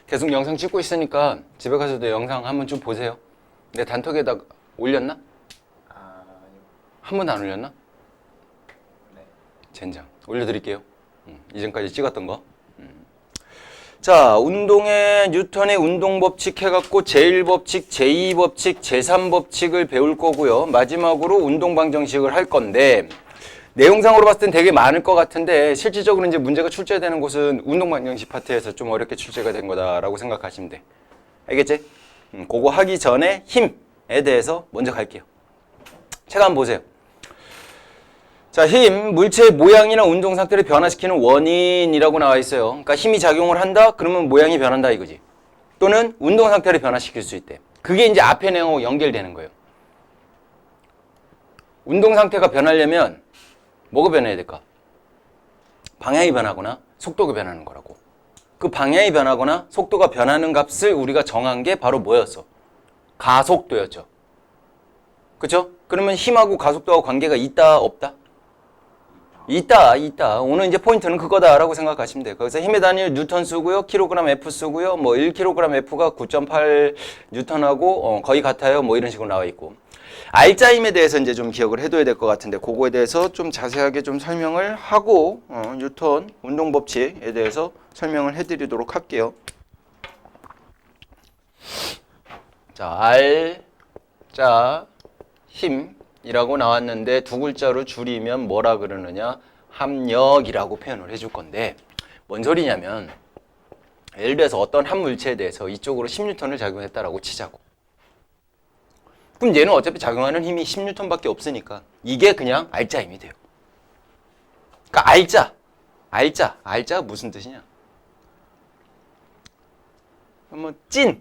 계속 영상 찍고 있으니까 집에 가서도 영상 한번 좀 보세요. 내 단톡에다 올렸나? 한 번도 안 올렸나? 네. 젠장. 올려드릴게요. 이전까지 찍었던 거. 자, 운동의 뉴턴의 운동법칙 해갖고 제1법칙, 제2법칙, 제3법칙을 배울 거고요. 마지막으로 운동방정식을 할 건데 내용상으로 봤을 땐 되게 많을 것 같은데 실질적으로 이제 문제가 출제되는 곳은 운동방정식 파트에서 좀 어렵게 출제가 된 거다라고 생각하시면 돼. 알겠지? 그거 하기 전에 힘에 대해서 먼저 갈게요. 책 한번 보세요. 자, 힘, 물체의 모양이나 운동 상태를 변화시키는 원인이라고 나와 있어요. 그러니까 힘이 작용을 한다? 그러면 모양이 변한다 이거지. 또는 운동 상태를 변화시킬 수 있대. 그게 이제 앞에 내용하고 연결되는 거예요. 운동 상태가 변하려면 뭐가 변해야 될까? 방향이 변하거나 속도가 변하는 거라고. 그 방향이 변하거나 속도가 변하는 값을 우리가 정한 게 바로 뭐였어? 가속도였죠. 그쵸? 그러면 힘하고 가속도하고 관계가 있다, 없다? 있다. 오늘 이제 포인트는 그거다라고 생각하시면 돼요. 거기서 힘의 단위를 뉴턴 쓰고요. 킬로그램 F 쓰고요. 뭐 1kg F가 9.8 뉴턴하고 거의 같아요. 뭐 이런 식으로 나와 있고. R자임에 대해서 이제 좀 기억을 해둬야 될 것 같은데 그거에 대해서 좀 자세하게 좀 설명을 하고 뉴턴 운동 법칙에 대해서 설명을 해드리도록 할게요. 자, R자 힘 이라고 나왔는데 두 글자로 줄이면 뭐라 그러느냐? 합력이라고 표현을 해줄 건데 뭔 소리냐면 예를 들어서 어떤 한 물체에 대해서 이쪽으로 10N을 작용했다라고 치자고. 그럼 얘는 어차피 작용하는 힘이 10N밖에 없으니까 이게 그냥 R자 힘이 돼요. 그러니까 R자가 무슨 뜻이냐?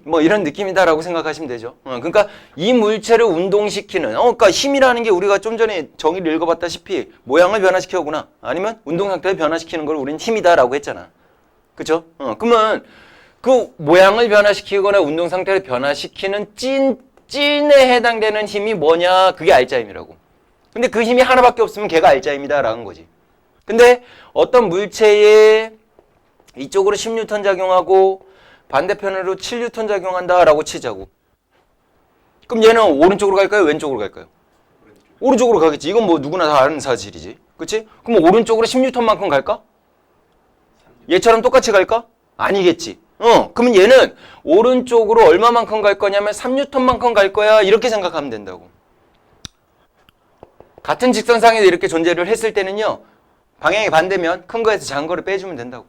뭐 이런 느낌이다라고 생각하시면 되죠. 그러니까 이 물체를 운동시키는 그러니까 힘이라는 게 우리가 좀 전에 정의를 읽어봤다시피 모양을 변화시켜오거나 아니면 운동 상태를 변화시키는 걸 우리는 힘이다라고 했잖아. 그렇죠? 그러면 그 모양을 변화시키거나 운동 상태를 변화시키는 찐에 해당되는 힘이 뭐냐? 그게 R자 힘이라고. 근데 그 힘이 하나밖에 없으면 걔가 R자 힘이다라는 거지. 근데 어떤 물체에 이쪽으로 10N 작용하고 반대편으로 7N 작용한다라고 치자고. 그럼 얘는 오른쪽으로 갈까요? 왼쪽으로 갈까요? 오른쪽으로 가겠지. 이건 뭐 누구나 다 아는 사실이지. 그치? 그럼 오른쪽으로 10N만큼 갈까? 얘처럼 똑같이 갈까? 아니겠지. 그러면 얘는 오른쪽으로 얼마만큼 갈 거냐면 3N만큼 갈 거야. 이렇게 생각하면 된다고. 같은 직선상에 이렇게 존재를 했을 때는요. 방향이 반대면 큰 거에서 작은 거를 빼주면 된다고.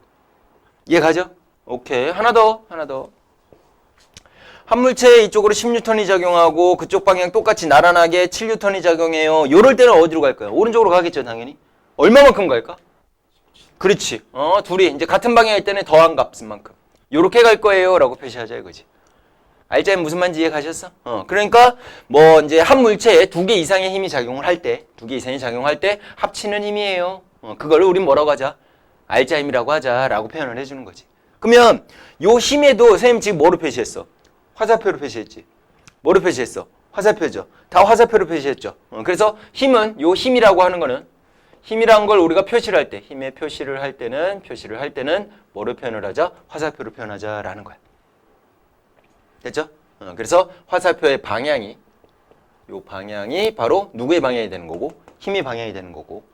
이해 가죠? 오케이. 하나 더. 한 물체에 이쪽으로 10N이 작용하고 그쪽 방향 똑같이 나란하게 7N이 작용해요. 요럴 때는 어디로 갈까요? 오른쪽으로 가겠죠, 당연히. 얼마만큼 갈까? 그렇지. 둘이 이제 같은 방향일 때는 더한 값만큼. 요렇게 갈 거예요. 라고 표시하자 이거지. 알자면 무슨 말인지 이해 가셨어? 그러니까 뭐 이제 한 물체에 2개 이상의 힘이 작용을 할 때, 2개 이상이 작용할 때 합치는 힘이에요. 그걸 우린 뭐라고 하자? 알자 힘이라고 하자라고 표현을 해주는 거지. 그러면 요 힘에도 선생님 지금 뭐로 표시했어? 화살표로 표시했지. 뭐로 표시했어? 화살표죠. 다 화살표로 표시했죠. 그래서 힘은 요 힘이라고 하는 거는 힘이란 걸 우리가 표시를 할 때, 힘의 표시를 할 때는 뭐로 표현을 하자? 화살표로 표현하자라는 거야. 됐죠? 그래서 화살표의 방향이 요 방향이 바로 누구의 방향이 되는 거고 힘의 방향이 되는 거고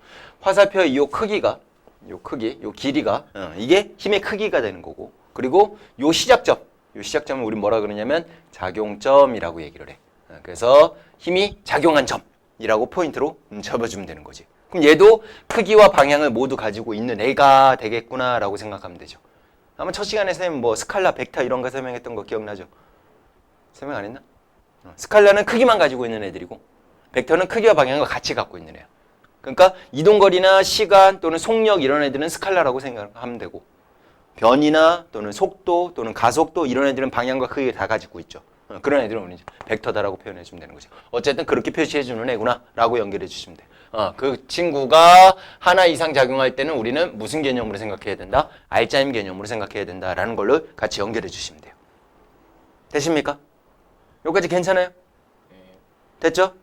화살표의 요 크기가 요 길이가 이게 힘의 크기가 되는 거고 그리고 요 시작점을 우리 뭐라 그러냐면 작용점이라고 얘기를 해. 그래서 힘이 작용한 점이라고 포인트로 접어주면 되는 거지. 그럼 얘도 크기와 방향을 모두 가지고 있는 애가 되겠구나라고 생각하면 되죠. 아마 첫 시간에 선생님 뭐 스칼라, 벡터 이런 거 설명했던 거 기억나죠? 설명 안 했나? 스칼라는 크기만 가지고 있는 애들이고 벡터는 크기와 방향을 같이 갖고 있는 애야. 그러니까 이동거리나 시간 또는 속력 이런 애들은 스칼라라고 생각하면 되고 변이나 또는 속도 또는 가속도 이런 애들은 방향과 크기를 다 가지고 있죠. 그런 애들은 우리 벡터다라고 표현해 주면 되는 거죠. 어쨌든 그렇게 표시해 주는 애구나 라고 연결해 주시면 돼요. 그 친구가 하나 이상 작용할 때는 우리는 무슨 개념으로 생각해야 된다? 알자임 개념으로 생각해야 된다라는 걸로 같이 연결해 주시면 돼요. 되십니까? 여기까지 괜찮아요? 됐죠?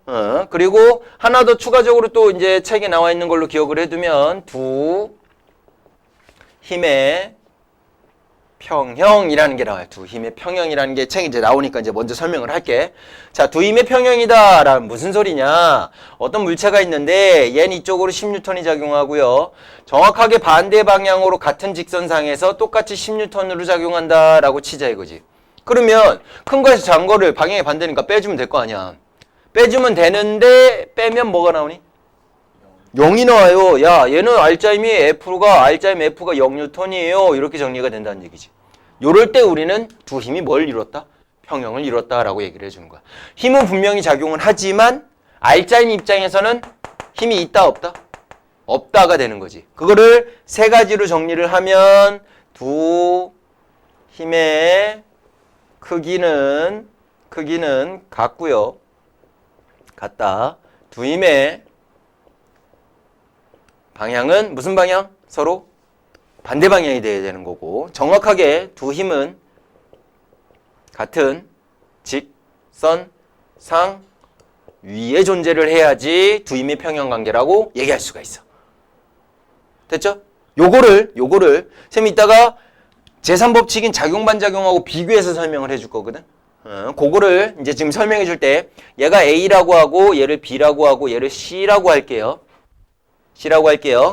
그리고 하나 더 추가적으로 또 이제 책에 나와 있는 걸로 기억을 해두면 두 힘의 평형이라는 게 나와요. 두 힘의 평형이라는 게 책이 이제 나오니까 이제 먼저 설명을 할게. 자, 두 힘의 평형이다. 라는 무슨 소리냐? 어떤 물체가 있는데 얘는 이쪽으로 10N이 작용하고요. 정확하게 반대 방향으로 같은 직선상에서 똑같이 10N으로 작용한다. 라고 치자 이거지. 그러면 큰 거에서 작은 거를 방향이 반대니까 빼주면 될 거 아니야. 빼주면 되는데 빼면 뭐가 나오니? 0이 나와요. 야, 얘는 R자임이 F가 0N이에요. 이렇게 정리가 된다는 얘기지. 요럴 때 우리는 두 힘이 뭘 이뤘다? 평형을 이뤘다라고 얘기를 해주는 거야. 힘은 분명히 작용을 하지만 R자임 입장에서는 힘이 있다 없다? 없다가 되는 거지. 그거를 세 가지로 정리를 하면 두 힘의 크기는 같고요. 같다. 두 힘의 방향은 무슨 방향? 서로 반대 방향이 돼야 되는 거고, 정확하게 두 힘은 같은 직선상 위에 존재를 해야지 두 힘의 평형 관계라고 얘기할 수가 있어. 됐죠? 요거를 쌤이 이따가 제3법칙인 작용반작용하고 비교해서 설명을 해줄 거거든. 그거를 이제 지금 설명해 줄 때 얘가 A라고 하고 얘를 B라고 하고 얘를 C라고 할게요.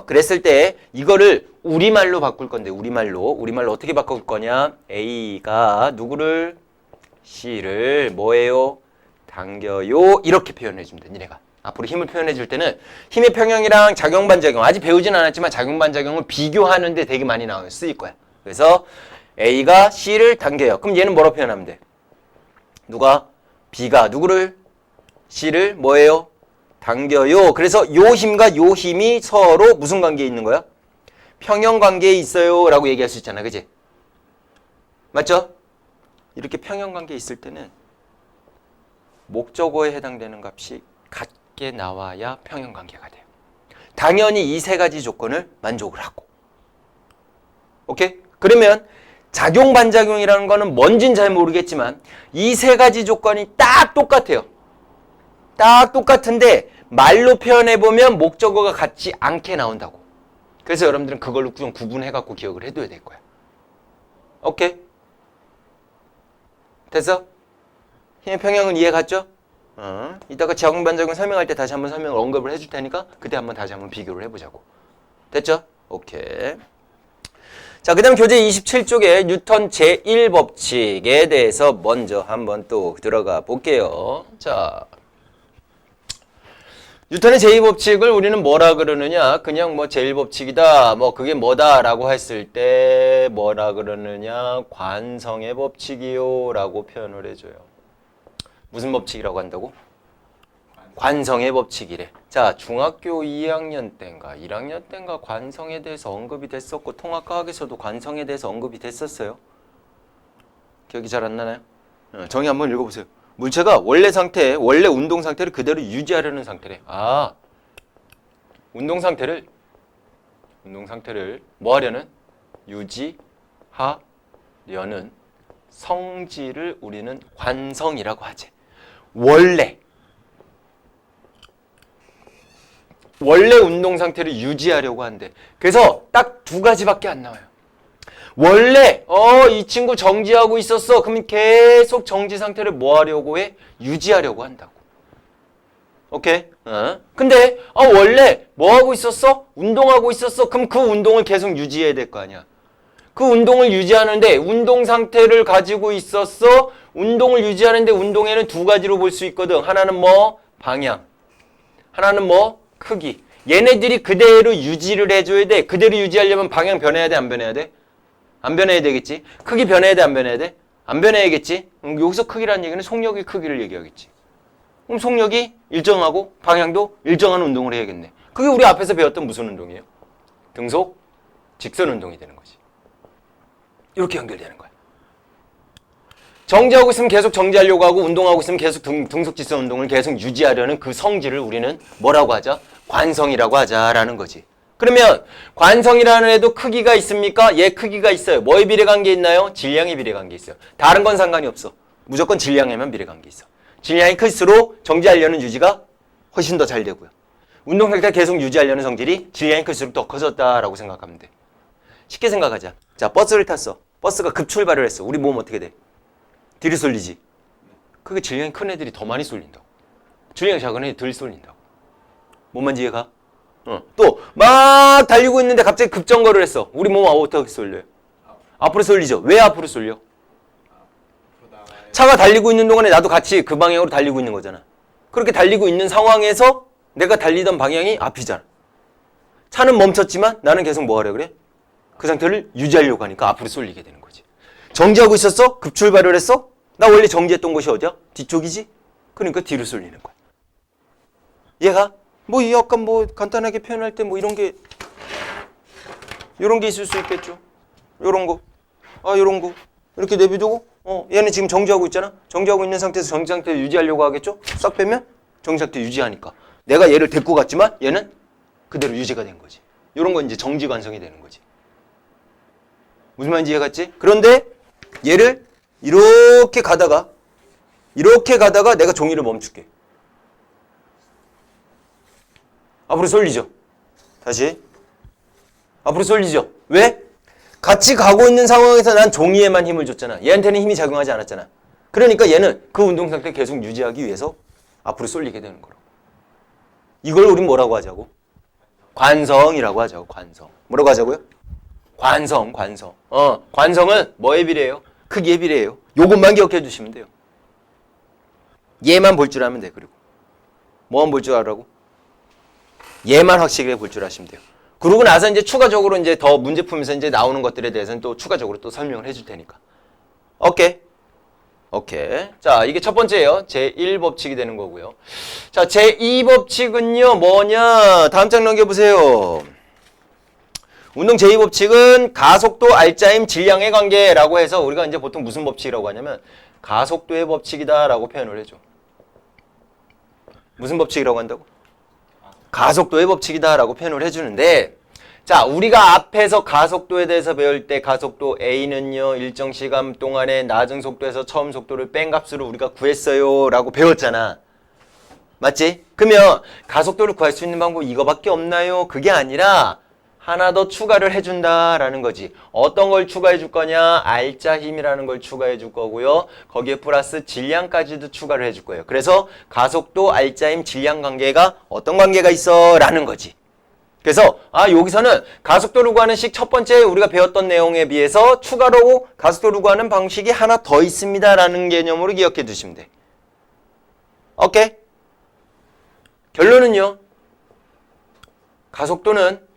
그랬을 때 이거를 우리말로 바꿀 건데 우리말로 어떻게 바꿀 거냐? A가 누구를? C를 뭐예요? 당겨요. 이렇게 표현해 주면 돼. 니네가 앞으로 힘을 표현해 줄 때는 힘의 평형이랑 작용반작용 아직 배우진 않았지만 작용반작용은 비교하는데 되게 많이 쓰일 거야. 그래서 A가 C를 당겨요. 그럼 얘는 뭐라고 표현하면 돼? 누가? B가 누구를? C를 뭐예요? 당겨요. 그래서 요 힘과 요 힘이 서로 무슨 관계에 있는 거야? 평형 관계에 있어요 라고 얘기할 수 있잖아. 그지? 맞죠? 이렇게 평형 관계에 있을 때는 목적어에 해당되는 값이 같게 나와야 평형 관계가 돼요. 당연히 이 세 가지 조건을 만족을 하고. 오케이? 그러면 작용 반작용이라는 거는 뭔진 잘 모르겠지만 이 세 가지 조건이 딱 똑같아요. 딱 똑같은데 말로 표현해보면 목적어가 같지 않게 나온다고. 그래서 여러분들은 그걸로 좀 구분해갖고 기억을 해둬야 될 거야. 오케이? 됐어? 힘의 평형은 이해 갔죠? 이따가 작용반작용 설명할 때 다시 한번 언급을 해줄 테니까 그때 한번 다시 한번 비교를 해보자고. 됐죠? 오케이. 자, 그 다음 교재 27쪽에 뉴턴 제1법칙에 대해서 먼저 한번 또 들어가 볼게요. 자, 뉴턴의 제2법칙을 우리는 뭐라 그러느냐? 그냥 뭐 제1법칙이다, 뭐 그게 뭐다라고 했을 때 뭐라 그러느냐? 관성의 법칙이요 라고 표현을 해줘요. 무슨 법칙이라고 한다고? 관성의 법칙이래. 자, 중학교 2학년 때인가 1학년 때인가 관성에 대해서 언급이 됐었고 통합과학에서도 관성에 대해서 언급이 됐었어요. 기억이 잘 안 나나요? 정의 한번 읽어보세요. 물체가 원래 운동 상태를 그대로 유지하려는 상태래. 아, 운동 상태를 뭐 하려는? 유지하려는 성질을 우리는 관성이라고 하지. 원래 운동 상태를 유지하려고 하는데 그래서 딱 두 가지밖에 안 나와요. 원래 이 친구 정지하고 있었어. 그러면 계속 정지 상태를 뭐 하려고 해? 유지하려고 한다고. 오케이? 근데 원래 뭐 하고 있었어? 운동하고 있었어. 그럼 그 운동을 계속 유지해야 될 거 아니야. 그 운동을 유지하는데 운동 상태를 가지고 있었어. 운동을 유지하는데 운동에는 두 가지로 볼 수 있거든. 하나는 뭐? 방향. 하나는 뭐? 크기. 얘네들이 그대로 유지를 해줘야 돼. 그대로 유지하려면 방향 변해야 돼? 안 변해야 돼? 안 변해야 되겠지. 크기 변해야 돼? 안 변해야 돼? 안 변해야겠지. 여기서 크기라는 얘기는 속력의 크기를 얘기하겠지. 그럼 속력이 일정하고 방향도 일정한 운동을 해야겠네. 그게 우리 앞에서 배웠던 무슨 운동이에요? 등속, 직선 운동이 되는 거지. 이렇게 연결되는 거야. 정지하고 있으면 계속 정지하려고 하고 운동하고 있으면 계속 등속 직선 운동을 계속 유지하려는 그 성질을 우리는 뭐라고 하자? 관성이라고 하자라는 거지. 그러면 관성이라는 애도 크기가 있습니까? 얘 크기가 있어요. 뭐의 비례관계 있나요? 질량의 비례관계 있어요. 다른 건 상관이 없어. 무조건 질량에만 비례관계 있어. 질량이 클수록 정지하려는 유지가 훨씬 더 잘 되고요. 운동 상태 계속 유지하려는 성질이 질량이 클수록 더 커졌다라고 생각하면 돼. 쉽게 생각하자. 자, 버스를 탔어. 버스가 급출발을 했어. 우리 몸 어떻게 돼? 뒤로 쏠리지. 그게 질량이 큰 애들이 더 많이 쏠린다고. 질량이 작은 애들이 덜 쏠린다고. 뭔 말인지 이해가? 또 막 달리고 있는데 갑자기 급정거를 했어. 우리 몸 어떻게 쏠려요? 앞으로 쏠리죠. 왜 앞으로 쏠려? 차가 달리고 있는 동안에 나도 같이 그 방향으로 달리고 있는 거잖아. 그렇게 달리고 있는 상황에서 내가 달리던 방향이 앞이잖아. 차는 멈췄지만 나는 계속 뭐 하려 그래? 그 상태를 유지하려고 하니까 앞으로 쏠리게 되는 거지. 정지하고 있었어? 급출발을 했어? 나 원래 정지했던 곳이 어디야? 뒤쪽이지? 그러니까 뒤로 쏠리는 거야. 얘가 뭐 약간 뭐 간단하게 표현할 때 뭐 이런 게 있을 수 있겠죠. 요런 거. 요런 거. 이렇게 내비두고 얘는 지금 정지하고 있잖아. 정지하고 있는 상태에서 정지 상태를 유지하려고 하겠죠. 싹 빼면 정지 상태 유지하니까 내가 얘를 데리고 갔지만 얘는 그대로 유지가 된 거지. 요런 건 이제 정지 관성이 되는 거지. 무슨 말인지 이해갔지? 그런데 얘를 이렇게 가다가 내가 종이를 멈출게. 앞으로 쏠리죠. 다시. 앞으로 쏠리죠. 왜? 같이 가고 있는 상황에서 난 종이에만 힘을 줬잖아. 얘한테는 힘이 작용하지 않았잖아. 그러니까 얘는 그 운동 상태 계속 유지하기 위해서 앞으로 쏠리게 되는 거라고. 이걸 우린 뭐라고 하자고? 관성이라고 하자고. 관성. 뭐라고 하자고요? 관성. 관성은 뭐에 비례해요? 크기에 비례해요. 요것만 기억해 주시면 돼요. 얘만 볼 줄 알면 돼. 그리고 뭐만 볼 줄 알라고? 얘만 확실하게 볼 줄 아시면 돼요. 그러고 나서 이제 추가적으로 이제 더 문제품에서 이제 나오는 것들에 대해서는 또 추가적으로 또 설명을 해줄 테니까. 오케이. 자, 이게 첫 번째예요. 제1법칙이 되는 거고요. 자, 제2법칙은요, 뭐냐? 다음 장 넘겨보세요. 운동 제2법칙은 가속도, 알짜임, 질량의 관계라고 해서 우리가 이제 보통 무슨 법칙이라고 하냐면 가속도의 법칙이다라고 표현을 해줘. 무슨 법칙이라고 한다고? 가속도의 법칙이다라고 표현을 해주는데, 자, 우리가 앞에서 가속도에 대해서 배울 때 가속도 A는요, 일정 시간 동안에 낮은 속도에서 처음 속도를 뺀 값으로 우리가 구했어요 라고 배웠잖아. 맞지? 그러면 가속도를 구할 수 있는 방법이 이거밖에 없나요? 그게 아니라 하나 더 추가를 해준다라는 거지. 어떤 걸 추가해 줄 거냐? 알짜 힘이라는 걸 추가해 줄 거고요. 거기에 플러스 질량까지도 추가를 해 줄 거예요. 그래서 가속도, 알짜 힘, 질량 관계가 어떤 관계가 있어? 라는 거지. 그래서 여기서는 가속도를 구하는 식 첫 번째 우리가 배웠던 내용에 비해서 추가로 가속도를 구하는 방식이 하나 더 있습니다. 라는 개념으로 기억해 두시면 돼. 오케이? 결론은요. 가속도는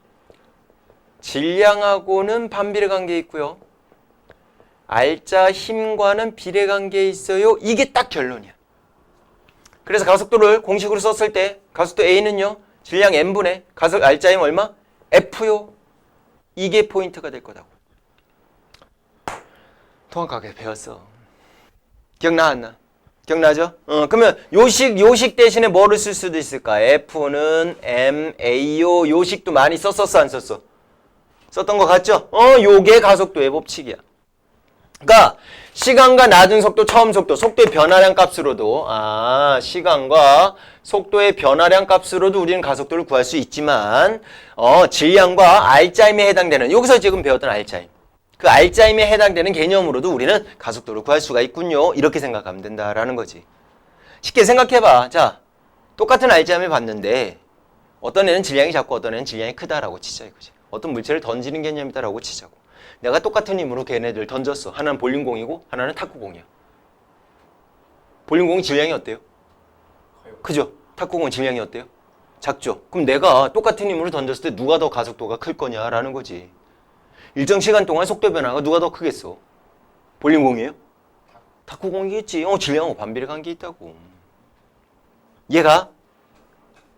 질량하고는 반비례 관계에 있고요. 알짜 힘과는 비례 관계에 있어요. 이게 딱 결론이야. 그래서 가속도를 공식으로 썼을 때 가속도 A는요. 질량 N분의 알짜 힘 얼마? F요. 이게 포인트가 될 거다고. 정확하게 배웠어. 기억나 안 나? 기억나죠? 그러면 요식 대신에 뭐를 쓸 수도 있을까? F는 MA요. 요식도 많이 썼었어 안 썼어? 썼던 것 같죠? 요게 가속도의 법칙이야. 그러니까 시간과 낮은 속도, 처음 속도, 속도의 변화량 값으로도 시간과 속도의 변화량 값으로도 우리는 가속도를 구할 수 있지만 질량과 알짜임에 해당되는 여기서 지금 배웠던 알짜임 그 알짜임에 해당되는 개념으로도 우리는 가속도를 구할 수가 있군요. 이렇게 생각하면 된다라는 거지. 쉽게 생각해봐. 자, 똑같은 알짜임을 봤는데 어떤 애는 질량이 작고 어떤 애는 질량이 크다라고 치자 이거지. 어떤 물체를 던지는 개념이다라고 치자고. 내가 똑같은 힘으로 걔네들 던졌어. 하나는 볼링공이고 하나는 탁구공이야. 볼링공이 질량이 어때요? 크죠? 탁구공은 질량이 어때요? 작죠? 그럼 내가 똑같은 힘으로 던졌을 때 누가 더 가속도가 클 거냐라는 거지. 일정 시간 동안 속도 변화가 누가 더 크겠어? 볼링공이에요? 탁구공이겠지. 질량하고 반비례 관계 있다고.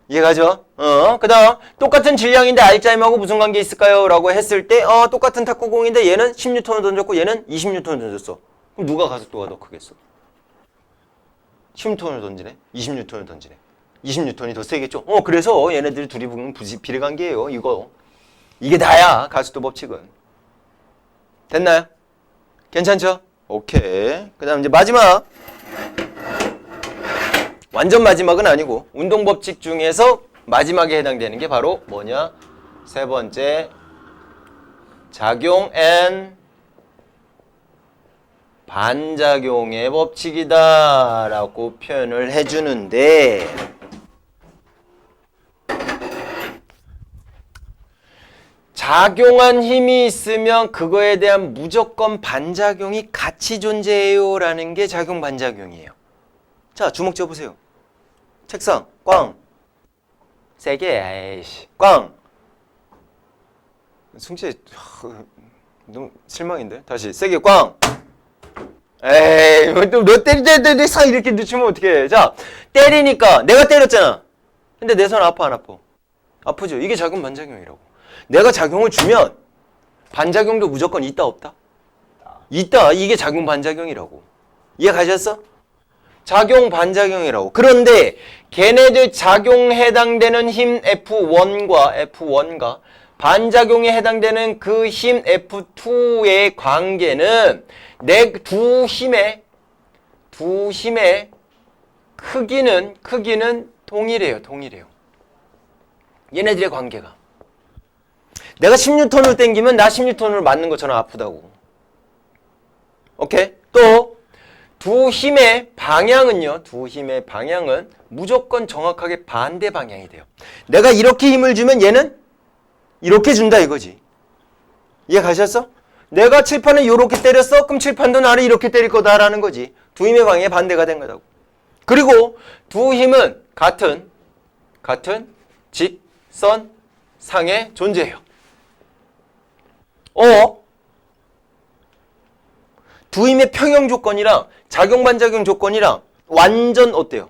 이해가죠? 그 다음 똑같은 질량인데 알짜임하고 무슨 관계 있을까요? 라고 했을 때 똑같은 탁구공인데 얘는 10N을 던졌고 얘는 20N을 던졌어. 그럼 누가 가속도가 더 크겠어? 10N을 던지네? 20N을 던지네? 20N이 더 세겠죠? 그래서 얘네들이 둘이 보면 비례 관계예요. 이게 다야 가속도 법칙은. 됐나요? 괜찮죠? 오케이. 그 다음 이제 마지막. 완전 마지막은 아니고 운동 법칙 중에서 마지막에 해당되는 게 바로 뭐냐? 세 번째 작용 and 반작용의 법칙이다 라고 표현을 해주는데 작용한 힘이 있으면 그거에 대한 무조건 반작용이 같이 존재해요 라는 게 작용 반작용이에요. 자, 주먹 쥐어보세요. 책상 꽝 세게 에이씨 꽝 승재 너무 실망인데 다시 세게 꽝 에이 너 때리는데 상 이렇게 늦추면 어떡해. 자 때리니까 내가 때렸잖아. 근데 내 손 아파 안 아파? 아프죠. 이게 작용 반작용이라고. 내가 작용을 주면 반작용도 무조건 있다 없다? 있다. 이게 작용 반작용이라고. 이해 가셨어? 작용 반작용이라고. 그런데 걔네들 작용에 해당되는 힘 F1과 반작용에 해당되는 그 힘 F2의 관계는 내 두 힘의 크기는 동일해요. 얘네들의 관계가. 내가 10N을 땡기면 나 10N을 맞는 것처럼 아프다고. 오케이? 또 두 힘의 방향은요. 두 힘의 방향은 무조건 정확하게 반대 방향이 돼요. 내가 이렇게 힘을 주면 얘는 이렇게 준다 이거지. 이해 가셨어? 내가 칠판을 이렇게 때렸어? 그럼 칠판도 나를 이렇게 때릴 거다라는 거지. 두 힘의 방향이 반대가 된 거다고. 그리고 두 힘은 같은 직선상에 존재해요. 두 힘의 평형 조건이랑 작용 반작용 조건이랑 완전 어때요?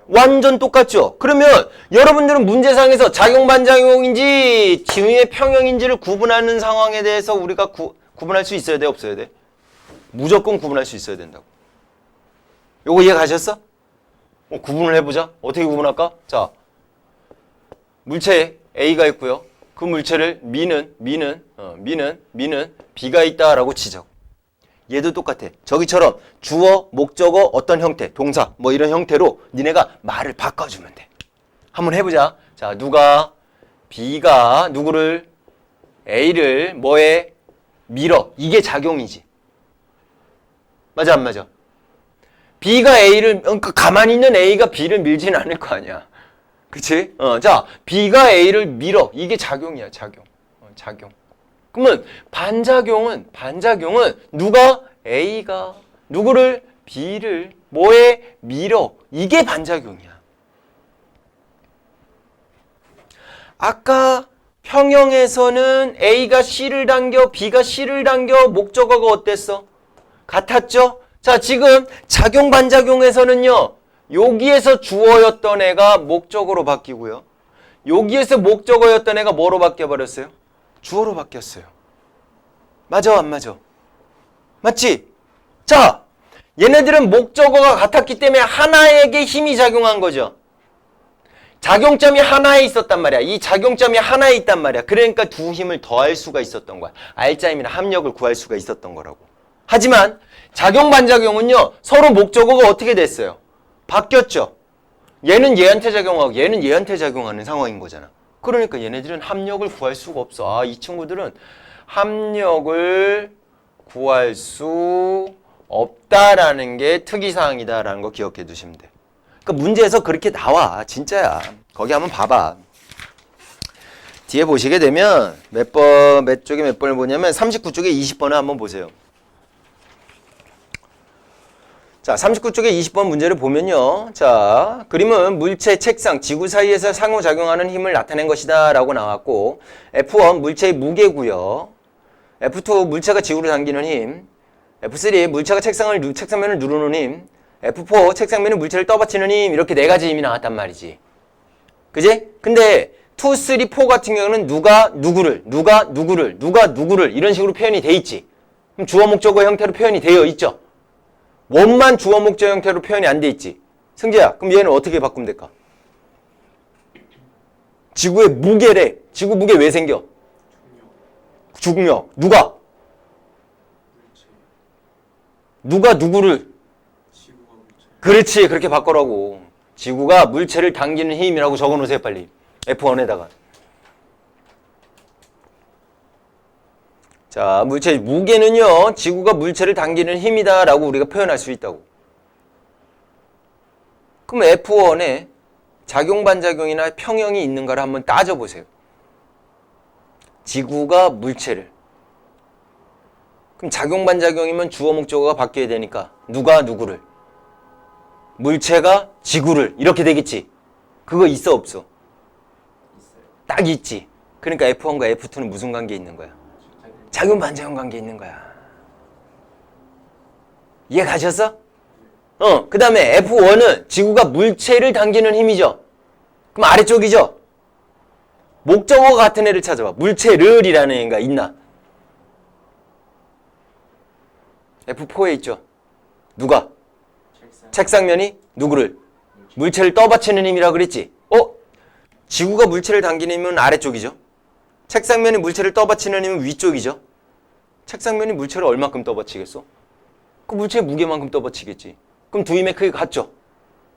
완전 똑같죠? 그러면 여러분들은 문제상에서 작용 반작용인지 두 힘의 평형인지를 구분하는 상황에 대해서 우리가 구분할 수 있어야 돼? 없어야 돼? 무조건 구분할 수 있어야 된다고. 요거 이해 가셨어? 구분을 해보자. 어떻게 구분할까? 자, 물체 A가 있고요. 그 물체를 미는 B가 있다라고 치자고. 얘도 똑같아. 저기처럼 주어, 목적어, 어떤 형태, 동사 뭐 이런 형태로 니네가 말을 바꿔주면 돼. 한번 해보자. 자, B가 누구를 A를 뭐에 밀어. 이게 작용이지. 맞아 안 맞아? B가 A를 가만히 있는 A가 B를 밀진 않을 거 아니야. 그치? 자, B가 A를 밀어. 이게 작용이야, 작용. 그러면 반작용은 A가 누구를 B를 뭐에 밀어. 이게 반작용이야. 아까 평형에서는 A가 C를 당겨, B가 C를 당겨. 목적어가 어땠어? 같았죠? 자, 지금 작용 반작용에서는요. 여기에서 주어였던 애가 목적어로 바뀌고요. 여기에서 목적어였던 애가 뭐로 바뀌어버렸어요? 주어로 바뀌었어요. 맞아 안 맞아? 맞지? 자, 얘네들은 목적어가 같았기 때문에 하나에게 힘이 작용한 거죠. 작용점이 하나에 있었단 말이야. 이 작용점이 하나에 있단 말이야. 그러니까 두 힘을 더할 수가 있었던 거야. 알짜임이나 합력을 구할 수가 있었던 거라고. 하지만 작용 반작용은요. 서로 목적어가 어떻게 됐어요? 바뀌었죠. 얘는 얘한테 작용하고 얘는 얘한테 작용하는 상황인 거잖아. 그러니까 얘네들은 합력을 구할 수가 없어. 아, 이 친구들은 합력을 구할 수 없다라는 게 특이사항이다라는 거 기억해 두시면 돼. 그러니까 문제에서 그렇게 나와. 진짜야. 거기 한번 봐봐. 뒤에 보시게 되면 몇 쪽에 몇 번을 보냐면 39쪽에 20번을 한번 보세요. 자, 39쪽에 20번 문제를 보면요. 자, 그림은 물체, 책상, 지구 사이에서 상호작용하는 힘을 나타낸 것이다 라고 나왔고 F1 물체의 무게고요. F2 물체가 지구를 당기는 힘, F3 물체가 책상면을 누르는 힘, F4 책상면에 물체를 떠받치는 힘. 이렇게 네 가지 힘이 나왔단 말이지. 그지? 근데 2, 3, 4 같은 경우는 누가 누구를 이런 식으로 표현이 돼 있지. 그럼 주어 목적어 형태로 표현이 되어 있죠. 원만 주어 목적 형태로 표현이 안 돼 있지. 승재야, 그럼 얘는 어떻게 바꾸면 될까? 지구의 무게래. 지구 무게 왜 생겨? 중력. 누가? 누가 누구를? 그렇지, 그렇게 바꾸라고. 지구가 물체를 당기는 힘이라고 적어놓으세요, 빨리. F1에다가. 자, 물체 무게는요, 지구가 물체를 당기는 힘이다라고 우리가 표현할 수 있다고. 그럼 F1에 작용 반작용이나 평형이 있는가를 한번 따져보세요. 지구가 물체를. 그럼 작용 반작용이면 주어 목적어가 바뀌어야 되니까 누가 누구를? 물체가 지구를 이렇게 되겠지. 그거 있어 없어? 있어요. 딱 있지. 그러니까 F1과 F2는 무슨 관계에 있는 거야? 작용 반작용 관계에 있는 거야. 이해 가셨어? 그 다음에 F1은 지구가 물체를 당기는 힘이죠. 그럼 아래쪽이죠? 목적어 같은 애를 찾아봐. 물체를이라는 애가 있나? F4에 있죠. 누가? 책상면이 누구를? 물체를 떠받치는 힘이라 그랬지. 지구가 물체를 당기는 힘은 아래쪽이죠. 책상면이 물체를 떠받치는 힘은 위쪽이죠. 책상면이 물체를 얼마큼 떠받치겠어? 그 물체의 무게만큼 떠받치겠지. 그럼 두 힘의 크기가 같죠.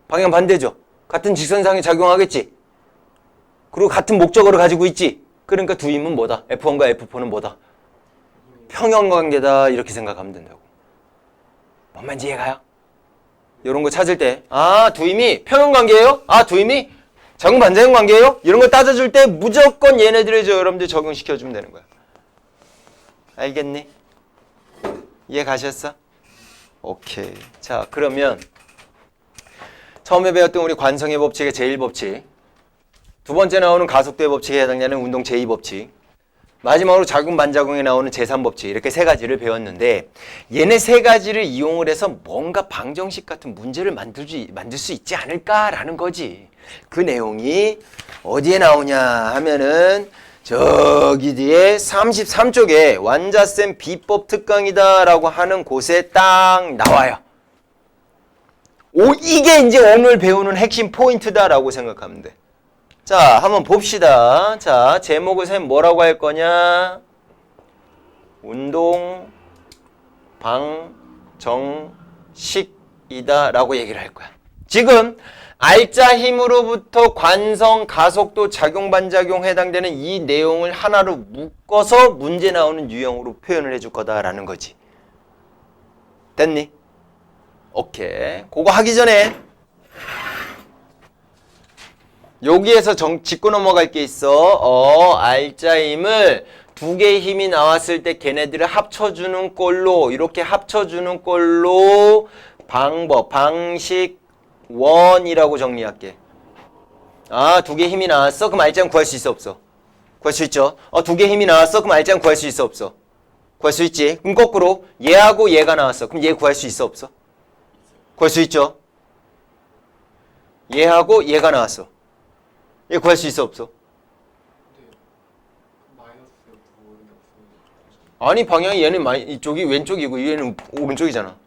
방향 반대죠. 같은 직선상에 작용하겠지. 그리고 같은 목적어를 가지고 있지. 그러니까 두 힘은 뭐다? F1과 F4는 뭐다? 평형관계다. 이렇게 생각하면 된다고. 뭔 말인지 이해가요? 이런 거 찾을 때 두 힘이 평형관계예요? 두 힘이 작용 반작용 관계예요? 이런 거 따져줄 때 무조건 얘네들을 여러분들 적용시켜주면 되는 거야. 알겠니? 이해 가셨어? 오케이. 자, 그러면 처음에 배웠던 우리 관성의 법칙의 제1법칙, 두 번째 나오는 가속도의 법칙에 해당되는 운동 제2법칙, 마지막으로 작용 반작용에 나오는 제3법칙, 이렇게 세 가지를 배웠는데 얘네 세 가지를 이용을 해서 뭔가 방정식 같은 문제를 만들 수 있지 않을까라는 거지. 그 내용이 어디에 나오냐 하면은 저기 뒤에 33쪽에 완자쌤 비법 특강이다 라고 하는 곳에 딱 나와요. 이게 이제 오늘 배우는 핵심 포인트다 라고 생각하면 돼. 자, 한번 봅시다. 자, 제목을 쌤 뭐라고 할 거냐? 운동 방정식이다 라고 얘기를 할 거야. 지금 알짜 힘으로부터 관성, 가속도, 작용, 반작용 해당되는 이 내용을 하나로 묶어서 문제 나오는 유형으로 표현을 해줄 거다라는 거지. 됐니? 오케이. 그거 하기 전에 여기에서 짚고 넘어갈 게 있어. 알짜 힘을 두 개의 힘이 나왔을 때 걔네들을 합쳐주는 꼴로, 이렇게 합쳐주는 꼴로 방식 원이라고 정리할게. 두 개의 힘이 나왔어? 그럼 알짜는 구할 수 있어 없어? 구할 수 있죠. 두 개의 힘이 나왔어? 그럼 알짜는 구할 수 있어 없어? 구할 수 있지. 그럼 거꾸로 얘하고 얘가 나왔어. 그럼 얘 구할 수 있어 없어? 구할 수 있죠. 얘하고 얘가 나왔어. 얘 구할 수 있어 없어? 아니, 방향이 얘는 이쪽이 왼쪽이고 얘는 오른쪽이잖아.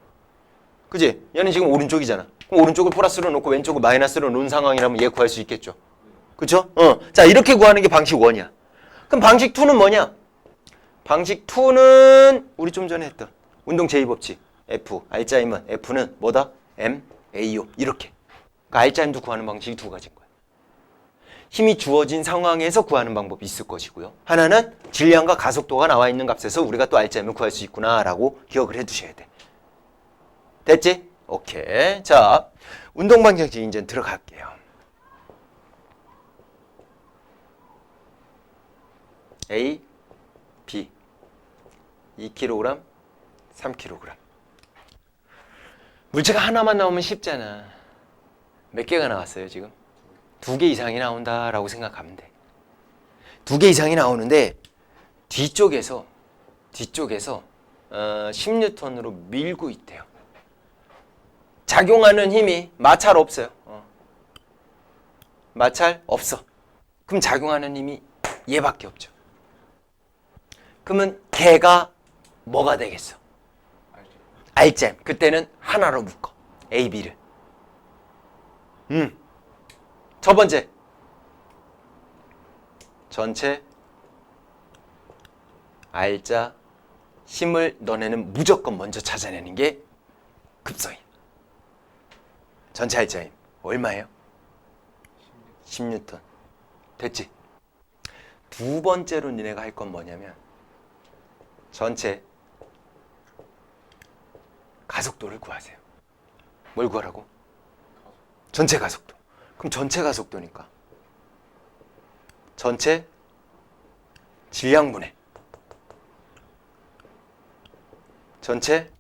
그지? 얘는 지금 오른쪽이잖아. 그럼 오른쪽을 플러스로 놓고 왼쪽을 마이너스로 놓은 상황이라면 얘 구할 수 있겠죠. 그쵸? 자, 이렇게 구하는 게 방식 1이야. 그럼 방식 2는 뭐냐? 방식 2는 우리 좀 전에 했던 운동 제2법칙. F, 알짜 힘은 F는 뭐다? M, AO. 이렇게. 그러니까 알짜 힘도 구하는 방식이 두 가지인 거야. 힘이 주어진 상황에서 구하는 방법이 있을 것이고요. 하나는 질량과 가속도가 나와 있는 값에서 우리가 또 알짜 힘을 구할 수 있구나라고 기억을 해 두셔야 돼. 됐지? 오케이. 자, 운동 방정식 이제 들어갈게요. A, B 2kg, 3kg. 물체가 하나만 나오면 쉽잖아. 몇 개가 나왔어요, 지금? 2개 이상이 나온다라고 생각하면 돼. 2개 이상이 나오는데 뒤쪽에서 10N으로 밀고 있대요. 작용하는 힘이 마찰 없어요. 마찰 없어. 그럼 작용하는 힘이 얘밖에 없죠. 그러면 걔가 뭐가 되겠어? 알잼. 그때는 하나로 묶어. A, B를. 첫 번째. 전체 알짜 힘을 너네는 무조건 먼저 찾아내는 게 급성이야. 전체 알짜 힘. 얼마예요? 10N. 됐지? 두 번째로 니네가 할 건 뭐냐면 전체 가속도를 구하세요. 뭘 구하라고? 전체 가속도. 그럼 전체 가속도니까 전체 질량분해 전체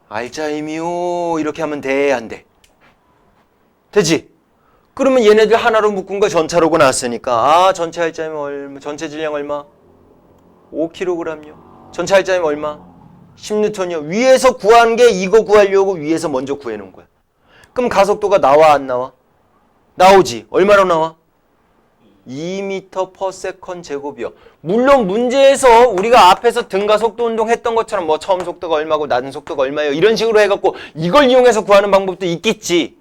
알짜임이요 이렇게 하면 돼, 안 돼? 되지? 그러면 얘네들 하나로 묶은 거 전차로고 나왔으니까 아 전체 알짜임 얼마? 전체 질량 얼마? 5kg요. 전체 알짜임 얼마? 10N이요. 위에서 구한 게 이거 구하려고 위에서 먼저 구해놓은 거야. 그럼 가속도가 나와 안 나와? 나오지. 얼마로 나와? 2m/s 제곱이요. 물론 문제에서 우리가 앞에서 등가속도 운동 했던 것처럼 뭐 처음 속도가 얼마고 낮은 속도가 얼마예요 이런 식으로 해갖고 이걸 이용해서 구하는 방법도 있겠지.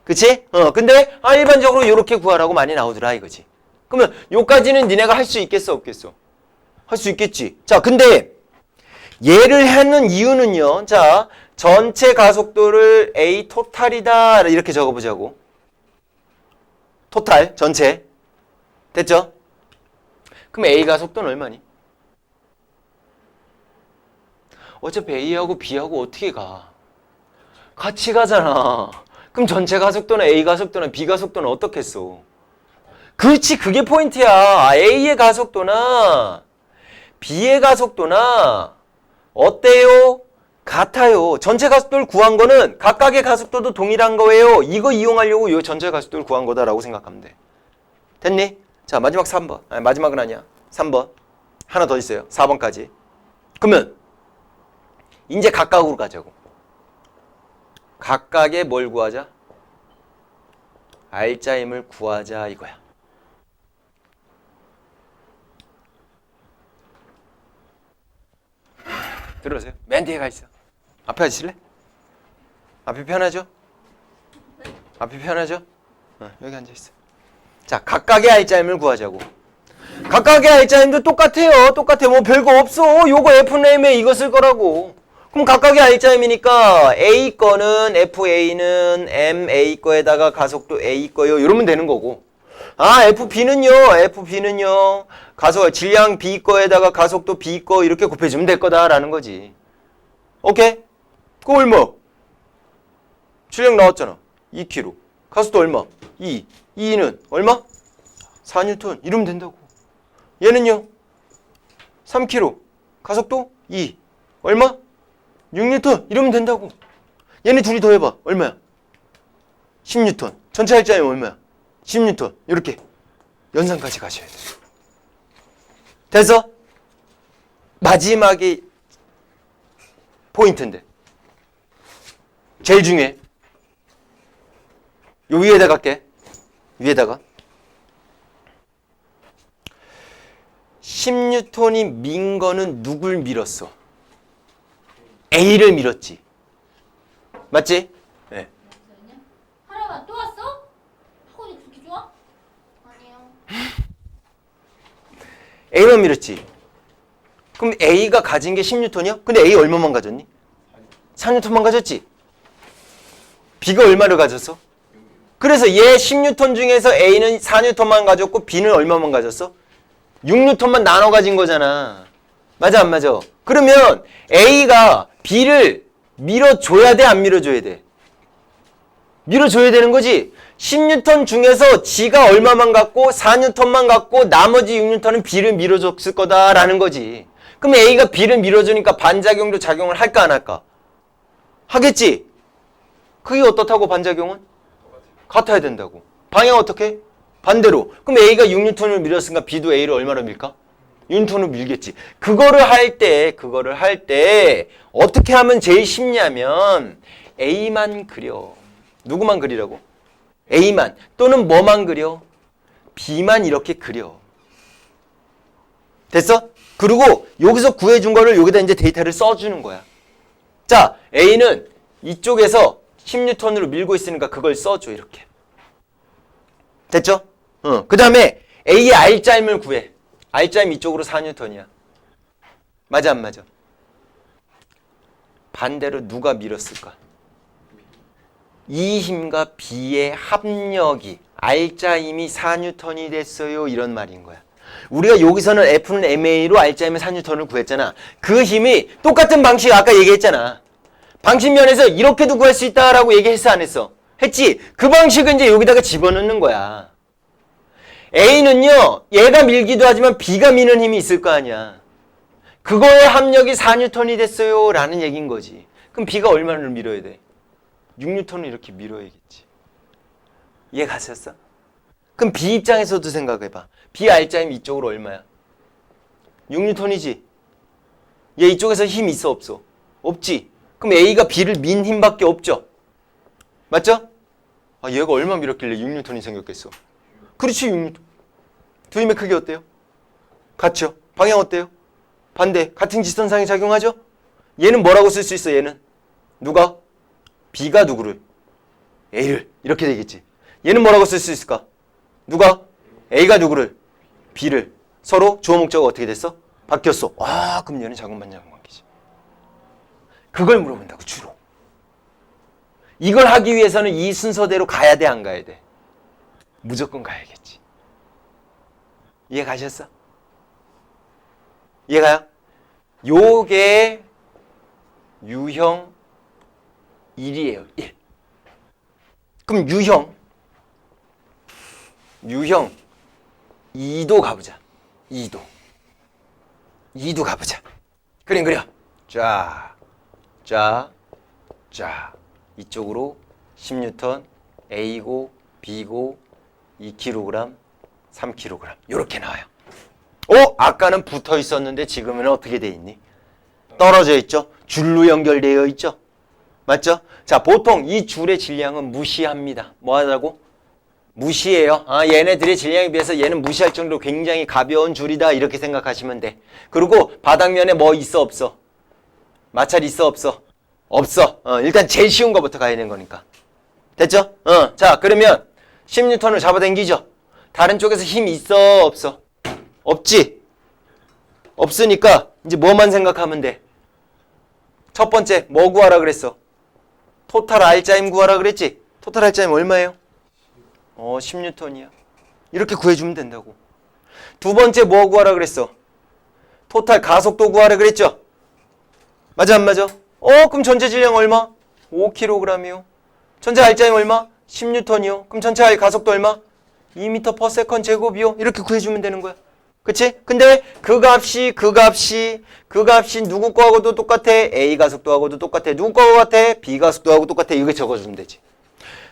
그치? 근데 일반적으로 이렇게 구하라고 많이 나오더라 이거지. 그러면 요까지는 니네가 할 수 있겠어 없겠어? 할 수 있겠지. 자, 근데 얘를 하는 이유는요. 자, 전체 가속도를 A 토탈이다 이렇게 적어보자고. 토탈 전체 됐죠? 그럼 A 가속도는 얼마니? 어차피 A하고 B하고 어떻게 가? 같이 가잖아. 그럼 전체 가속도는 A 가속도는 B 가속도는 어떻겠어? 그렇지, 그게 포인트야. A의 가속도나 B의 가속도나 어때요? 같아요. 전체 가속도를 구한 거는 각각의 가속도도 동일한 거예요. 이거 이용하려고 이 전체 가속도를 구한 거다라고 생각하면 돼. 됐니? 자, 마지막 3번. 아니, 마지막은 아니야. 3번. 하나 더 있어요. 4번까지. 그러면 이제 각각으로 가자고. 각각의 뭘 구하자? 알짜임을 구하자 이거야. 들어오세요. 맨 뒤에 가 있어. 앞에 앉으실래? 앞이 편하죠? 앞이 편하죠? 여기 앉아 있어. 자, 각각의 알짜임을 구하자고. 각각의 알짜임도 똑같아요. 똑같아. 뭐 별거 없어. 요거 F네임에 이거 쓸 거라고. 그럼 각각의 알짜임이니까 A 거는 FA는 MA 거에다가 가속도 A 거요. 이러면 되는 거고. FB는요. 질량 B 거에다가 가속도 B 거 이렇게 곱해주면 될 거다라는 거지. 오케이? 그거 얼마? 질량 나왔잖아. 2kg. 가속도 얼마? 2. 2는 얼마? 4N. 이러면 된다고. 얘는요? 3kg. 가속도 2. 얼마? 6N. 이러면 된다고. 얘네 둘이 더해봐. 얼마야? 10N. 전체 알짜임 얼마야? 10N. 이렇게 연산까지 가셔야 돼. 됐어? 마지막이 포인트인데 제일 중요해. 요 위에다가 갈게. 위에다가 10N이 민 거는 누굴 밀었어? A를 밀었지. 맞지? 네. 하람아 또 왔어? 학원이 그렇게 좋아? 아니요. A만 밀었지. 그럼 A가 가진 게 10N이야? 근데 A 얼마만 가졌니? 4N만 가졌지. B가 얼마를 가졌어? 그래서 얘 10N 중에서 A는 4N만 가졌고 B는 얼마만 가졌어? 6N만 나눠 가진 거잖아. 맞아 안 맞아? 그러면 A가 B를 밀어줘야 돼 안 밀어줘야 돼? 밀어줘야 되는 거지. 10N 중에서 G가 얼마만 갖고 4N만 갖고 나머지 6N은 B를 밀어줬을 거다라는 거지. 그럼 A가 B를 밀어주니까 반작용도 작용을 할까 안 할까? 하겠지? 그게 어떻다고 반작용은? 같아야 된다고. 방향 어떻게? 반대로. 그럼 A가 6N을 밀었으니까 B도 A를 얼마나 밀까? 6N을 밀겠지. 그거를 할 때 어떻게 하면 제일 쉽냐면 A만 그려. 누구만 그리라고? A만. 또는 뭐만 그려? B만 이렇게 그려. 됐어? 그리고 여기서 구해준 거를 여기다 이제 데이터를 써주는 거야. 자, A는 이쪽에서 10N으로 밀고 있으니까 그걸 써줘 이렇게. 됐죠? 그 다음에 A의 R짜임을 구해. R짜임 이쪽으로 4N이야. 맞아 안 맞아? 반대로 누가 밀었을까? 이 힘과 B의 합력이 R짜임이 4N이 됐어요. 이런 말인 거야. 우리가 여기서는 F는 MA로 R자이면 4N을 구했잖아. 그 힘이 똑같은 방식 아까 얘기했잖아. 방식면에서 이렇게도 구할 수 있다라고 얘기했어 안 했어? 했지? 그 방식은 이제 여기다가 집어넣는 거야. A는요, 얘가 밀기도 하지만 B가 미는 힘이 있을 거 아니야. 그거의 합력이 4N이 됐어요 라는 얘기인 거지. 그럼 B가 얼마를 밀어야 돼? 6N을 이렇게 밀어야겠지. 이해 가셨어? 그럼 B 입장에서도 생각해봐. B R자임 이쪽으로 얼마야? 6N이지? 얘 이쪽에서 힘 있어 없어? 없지? 그럼 A가 B를 민 힘밖에 없죠? 맞죠? 아 얘가 얼마 밀었길래 6N이 생겼겠어? 그렇지 6N. 두 힘의 크기 어때요? 같죠? 방향 어때요? 반대. 같은 직선상에 작용하죠? 얘는 뭐라고 쓸 수 있어 얘는? 누가? B가 누구를? A를. 이렇게 되겠지. 얘는 뭐라고 쓸 수 있을까? 누가? A가 누구를? B를. 서로 주어 목적어가 어떻게 됐어? 바뀌었어. 아 그럼 얘는 작용반작용 관계지. 그걸 물어본다고 주로. 이걸 하기 위해서는 이 순서대로 가야 돼 안 가야 돼? 무조건 가야겠지. 이해 가셨어? 이해가요? 요게 유형 1이에요. 1. 그럼 유형 2도 가보자. 2도 가보자. 그림 그려. 자. 이쪽으로 10N, A고, B고, 2kg, 3kg. 이렇게 나와요. 아까는 붙어 있었는데 지금은 어떻게 돼 있니? 떨어져 있죠? 줄로 연결되어 있죠? 맞죠? 자, 보통 이 줄의 질량은 무시합니다. 뭐 하자고? 무시해요. 얘네들의 질량에 비해서 얘는 무시할 정도로 굉장히 가벼운 줄이다. 이렇게 생각하시면 돼. 그리고 바닥면에 뭐 있어 없어? 마찰 있어 없어? 없어. 일단 제일 쉬운 거부터 가야 되는 거니까. 됐죠? 자, 그러면 10N을 잡아당기죠? 다른 쪽에서 힘이 있어 없어? 없지? 없으니까 이제 뭐만 생각하면 돼? 첫 번째 뭐 구하라 그랬어? 토탈 R자임 구하라 그랬지? 토탈 R자임 얼마예요? 10N이야. 이렇게 구해주면 된다고. 두 번째 뭐 구하라 그랬어? 토탈 가속도 구하라 그랬죠? 맞아 안 맞아? 그럼 전체 질량 얼마? 5kg이요. 전체 R자임 얼마? 10N이요. 그럼 전체 R 가속도 얼마? 2m/s 제곱이요. 이렇게 구해주면 되는 거야. 그치? 근데 그 값이 누구 거하고도 똑같아? A 가속도하고도 똑같아. 누구 거하고 같아? B 가속도하고 똑같아. 이거 적어주면 되지.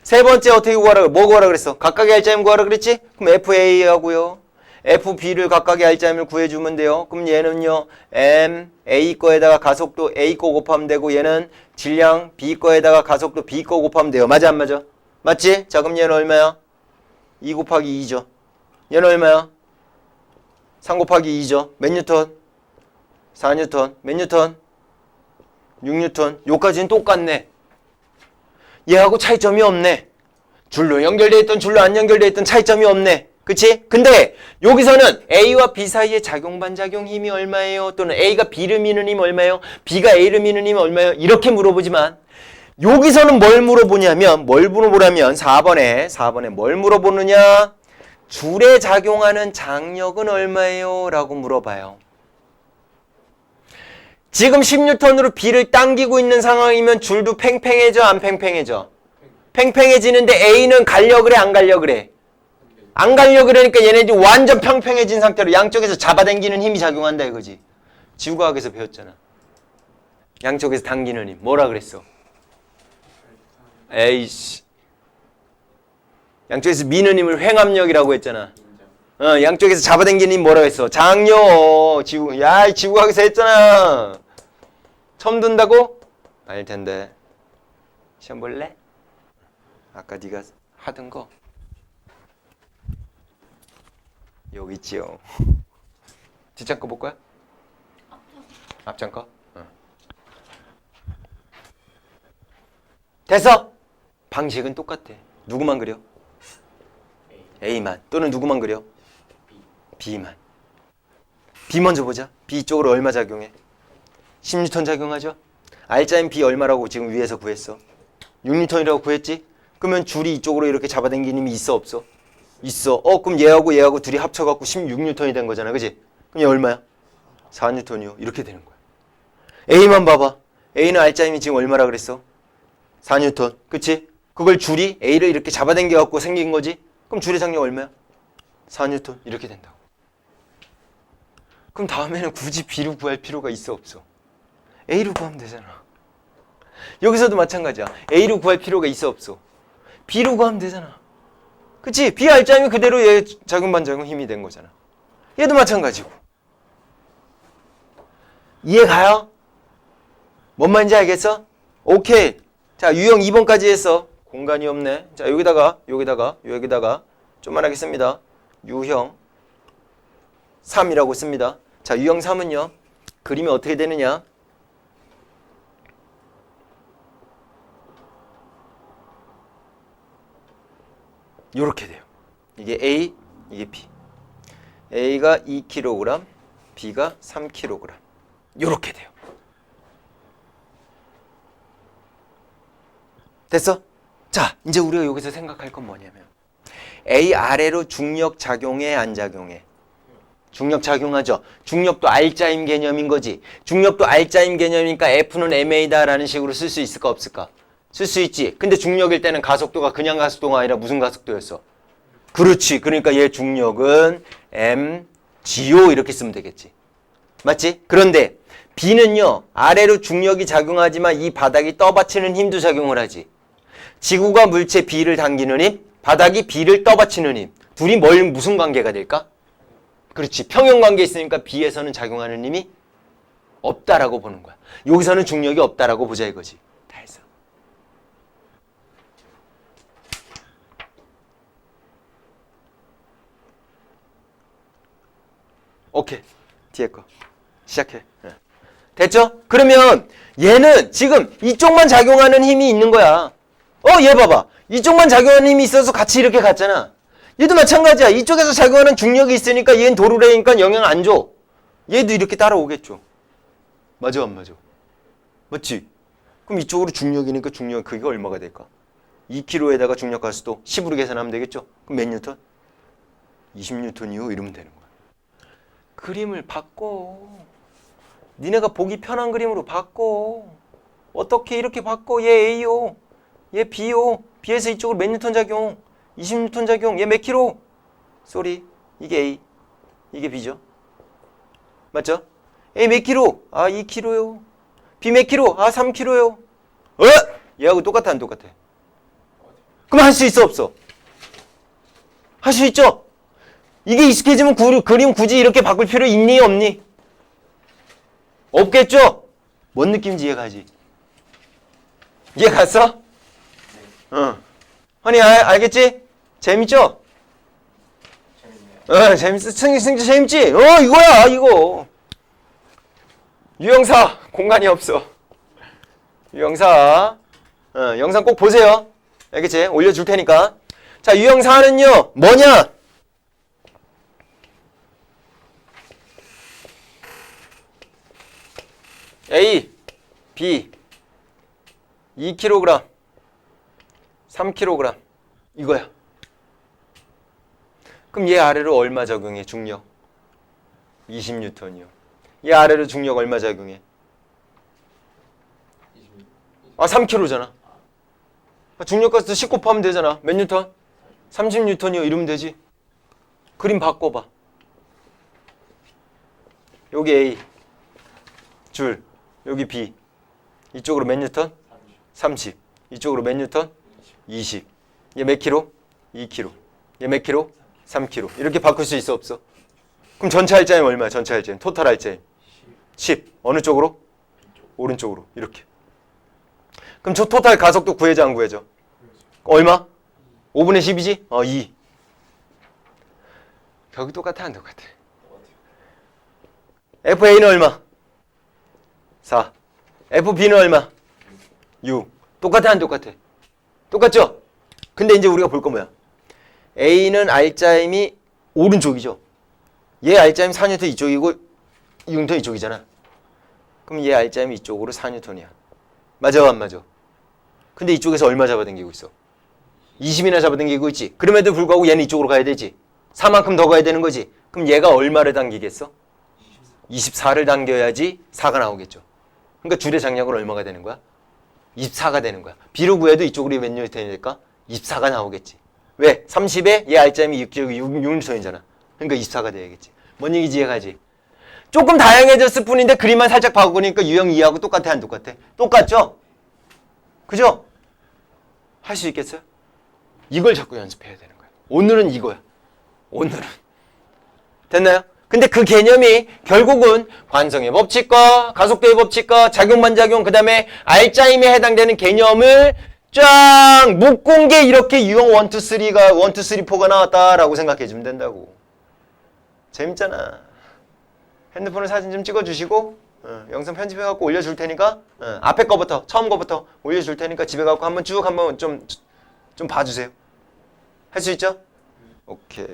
세 번째 어떻게 구하라? 뭐 구하라 그랬어? 각각의 R자임 구하라 그랬지? 그럼 FA하고요. FB를 각각의 R자임을 구해주면 돼요. 그럼 얘는요. M, A 거에다가 가속도 A 거 곱하면 되고 얘는 질량 B 거에다가 가속도 B 거 곱하면 돼요. 맞아 안 맞아? 맞지? 자 그럼 얘는 얼마야? 2 곱하기 2죠. 얘는 얼마야? 3 곱하기 2죠. 몇 뉴턴? 4뉴턴. 몇 뉴턴? 6뉴턴. 요까지는 똑같네. 얘하고 차이점이 없네. 줄로 연결되어 있던 줄로 안 연결되어 있던 차이점이 없네. 그치? 근데 여기서는 A와 B 사이의 작용반작용 힘이 얼마예요? 또는 A가 B를 미는 힘 얼마예요? B가 A를 미는 힘 얼마예요? 이렇게 물어보지만 여기서는 뭘 물어보냐면 4번에 뭘 물어보느냐? 줄에 작용하는 장력은 얼마예요? 라고 물어봐요. 지금 10N으로 B를 당기고 있는 상황이면 줄도 팽팽해져 안 팽팽해져? 팽팽해지는데 A는 가려고 그래 안 가려고 그래? 안 가려고 그러니까 얘네들이 완전 평평해진 상태로 양쪽에서 잡아당기는 힘이 작용한다 이거지. 지구과학에서 배웠잖아. 양쪽에서 당기는 힘. 뭐라 그랬어? 에이씨. 양쪽에서 미는 힘을 횡압력이라고 했잖아. 양쪽에서 잡아당기는 힘 뭐라고 했어? 장력. 지구과학에서 했잖아. 처음 듣는다고? 아닐 텐데. 시험 볼래? 아까 네가 하던 거. 여기 있지요. 뒷장 거 볼 거야? 앞장 거? 됐어! 방식은 똑같아. 누구만 그려? A만. 또는 누구만 그려? B만. B 먼저 보자. B 쪽으로 얼마 작용해? 10N 작용하죠? R자인 B 얼마라고 지금 위에서 구했어? 6N이라고 구했지? 그러면 줄이 이쪽으로 이렇게 잡아당기는 힘이 있어 없어? 있어. 그럼 얘하고 둘이 합쳐갖고 16N이 된 거잖아. 그지? 그럼 얘 얼마야? 4N이요. 이렇게 되는 거야. A만 봐봐. A는 R자임이 지금 얼마라 그랬어? 4N. 그치? 그걸 줄이 A를 이렇게 잡아당겨갖고 생긴 거지? 그럼 줄의 장력 얼마야? 4N. 이렇게 된다고. 그럼 다음에는 굳이 B로 구할 필요가 있어 없어? A로 구하면 되잖아. 여기서도 마찬가지야. A로 구할 필요가 있어 없어? B로 구하면 되잖아. 그치? B R자임이 그대로 얘 작용 반작용 힘이 된 거잖아. 얘도 마찬가지고. 이해 가요? 뭔 말인지 알겠어? 오케이. 자, 유형 2번까지 했어. 공간이 없네. 자, 여기다가 좀만 하겠습니다. 유형 3이라고 씁니다. 자, 유형 3은요. 그림이 어떻게 되느냐? 요렇게 돼요. 이게 A, 이게 B. A가 2kg, B가 3kg. 요렇게 돼요. 됐어? 자, 이제 우리가 여기서 생각할 건 뭐냐면 A 아래로 중력 작용해 안 작용해? 중력 작용하죠. 중력도 R자임 개념인 거지. 중력도 R자임 개념이니까 F는 ma다 라는 식으로 쓸 수 있을까 없을까? 쓸 수 있지. 근데 중력일 때는 가속도가 그냥 가속도가 아니라 무슨 가속도였어? 그렇지. 그러니까 얘 중력은 mgo 이렇게 쓰면 되겠지. 맞지? 그런데 B는요. 아래로 중력이 작용하지만 이 바닥이 떠받치는 힘도 작용을 하지. 지구가 물체 B를 당기는 힘, 바닥이 B를 떠받치는 힘. 둘이 무슨 관계가 될까? 그렇지. 평형관계 있으니까 B에서는 작용하는 힘이 없다라고 보는 거야. 여기서는 중력이 없다라고 보자 이거지. 다 했어. 오케이. 뒤에 거. 시작해. 됐죠? 그러면 얘는 지금 이쪽만 작용하는 힘이 있는 거야. 얘 봐봐. 이쪽만 작용하는 힘이 있어서 같이 이렇게 갔잖아. 얘도 마찬가지야. 이쪽에서 작용하는 중력이 있으니까 얘는 도루래니까 영향 안 줘. 얘도 이렇게 따라오겠죠. 맞아 안 맞아? 맞지? 그럼 이쪽으로 중력이니까 중력 크기가 얼마가 될까? 2kg에다가 중력 가속도 10으로 계산하면 되겠죠? 그럼 몇 뉴턴? 20뉴턴이요? 이러면 되는 거야. 그림을 바꿔. 니네가 보기 편한 그림으로 바꿔. 어떻게 이렇게 바꿔? 얘 A요. 얘 B요. B에서 이쪽으로 몇 뉴턴 작용? 20뉴턴 작용. 얘 몇 킬로? 쏘리. 이게 A. 이게 B죠. 맞죠? A 몇 킬로? 2킬로요. B 몇 킬로? 3킬로요. 얘하고 똑같아 안 똑같아? 그럼 할 수 있어 없어? 할 수 있죠? 이게 익숙해지면 그림 굳이 이렇게 바꿀 필요 있니 없니? 없겠죠? 뭔 느낌인지 이해가지? 이해 갔어? 허니 알겠지? 재밌죠? 재밌네요. 재밌어. 재밌지? 이거야 이거. 유형사 공간이 없어. 유형사 영상 꼭 보세요. 알겠지? 올려줄 테니까. 자, 유형사는요 뭐냐? A, B 2kg 3kg 이거야. 그럼 얘 아래로 얼마 적용해? 중력 20뉴턴이요. 얘 아래로 중력 얼마 적용해? 3kg잖아. 중력 가서 10 곱하면 되잖아. 몇 뉴턴? 30뉴턴이요. 이러면 되지. 그림 바꿔봐. 여기 A 줄, 여기 B. 이쪽으로 몇 뉴턴? 30. 이쪽으로 몇 뉴턴? 20. 얘 몇 킬로? 2킬로. 얘 몇 킬로? 3킬로. 이렇게 바꿀 수 있어 없어? 그럼 전체 할자임 얼마야? 전체 할자임. 토탈 할자임 10. 어느 쪽으로? 오른쪽으로. 이렇게. 그럼 저 토탈 가속도 구해줘 안 구해줘? 얼마? 5분의 10이지? 2. 여기 똑같아 안 똑같아? FA는 얼마? 4. FB는 얼마? 6. 똑같아 안 똑같아? 똑같죠? 근데 이제 우리가 볼 거 뭐야? A는 R자임이 오른쪽이죠. 얘 R자임 4N 이쪽이고 6N 이쪽이잖아. 그럼 얘 R자임이 이쪽으로 4N이야. 맞아 안 맞아? 근데 이쪽에서 얼마 잡아당기고 있어? 20이나 잡아당기고 있지. 그럼에도 불구하고 얘는 이쪽으로 가야 되지. 4만큼 더 가야 되는 거지. 그럼 얘가 얼마를 당기겠어? 24를 당겨야지 4가 나오겠죠. 그러니까 줄의 장력은 얼마가 되는 거야? 24가 되는 거야. B로 구해도 이쪽으로 몇 뉴턴이 될까? 24가 나오겠지. 왜? 30에 얘 알짜임이 6뉴턴이잖아. 그러니까 24가 돼야겠지. 뭔 얘기지 이해가지? 조금 다양해졌을 뿐인데 그림만 살짝 바꾸니까 유형 2하고 똑같아 안 똑같아? 똑같죠? 그죠? 할 수 있겠어요? 이걸 자꾸 연습해야 되는 거야. 오늘은 이거야. 오늘은. 됐나요? 근데 그 개념이 결국은 관성의 법칙과 가속도의 법칙과 작용반작용 그 다음에 알짜임에 해당되는 개념을 쫙 묶은 게 이렇게 유형 1, 2, 3가 1, 2, 3, 4가 나왔다라고 생각해주면 된다고. 재밌잖아. 핸드폰에 사진 좀 찍어주시고 영상 편집해갖고 올려줄 테니까 앞에 거부터 처음 거부터 올려줄 테니까 집에 가고 한번 쭉 한번 좀 봐주세요. 할 수 있죠? 오케이.